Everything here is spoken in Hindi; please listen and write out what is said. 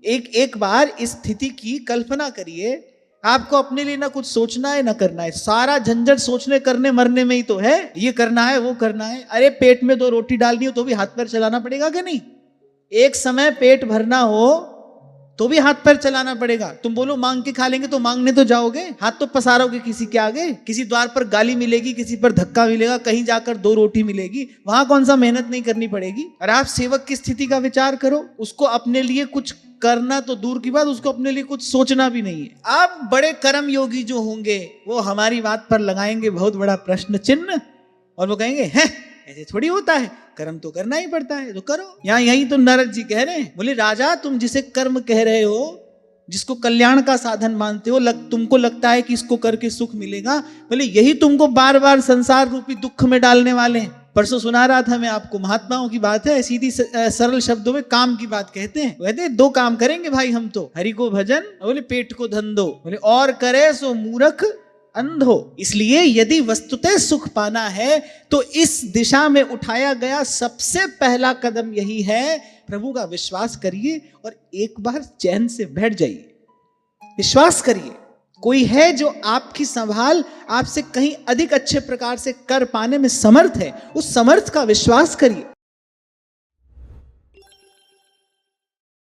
एक बार इस स्थिति की कल्पना करिए, आपको अपने लिए ना कुछ सोचना है ना करना है, सारा झंझट सोचने करने मरने में ही तो है। ये करना है वो करना है, अरे पेट में 2 रोटी डालनी हो तो भी हाथ पैर चलाना पड़ेगा कि नहीं? एक समय पेट भरना हो तो भी हाथ पैर चलाना पड़ेगा। तुम बोलो मांग के खा लेंगे तो मांगने तो जाओगे, हाथ तो पसारोगे किसी के आगे। किसी द्वार पर गाली मिलेगी, किसी पर धक्का मिलेगा, कहीं जाकर 2 रोटी मिलेगी, वहां कौन सा मेहनत नहीं करनी पड़ेगी? और आप सेवक की स्थिति का विचार करो, उसको अपने लिए कुछ करना तो दूर की बात, उसको अपने लिए कुछ सोचना भी नहीं है। अब बड़े कर्म योगी जो होंगे वो हमारी बात पर लगाएंगे बहुत बड़ा प्रश्न चिन्ह, और वो कहेंगे हैं ऐसे थोड़ी होता है, कर्म तो करना ही पड़ता है, तो करो। यही तो नारद जी कह रहे हैं, बोले राजा तुम जिसे कर्म कह रहे हो, जिसको कल्याण का साधन मानते हो, तुमको लगता है कि इसको करके सुख मिलेगा, बोले यही तुमको बार बार संसार रूपी दुख में डालने वाले हैं। परसों सुना रहा था मैं आपको, महात्माओं की बात है, सीधी सरल शब्दों में काम की बात कहते हैं। कहते हैं 2 काम करेंगे भाई हम तो, हरि को भजन, बोले पेट को धन दो, बोले और करे सो मूर्ख अंधो। इसलिए यदि वस्तुतः सुख पाना है तो इस दिशा में उठाया गया सबसे पहला कदम यही है, प्रभु का विश्वास करिए और एक बार चैन से बैठ जाइए। विश्वास करिए कोई है जो आपकी संभाल आपसे कहीं अधिक अच्छे प्रकार से कर पाने में समर्थ है, उस समर्थ का विश्वास करिए।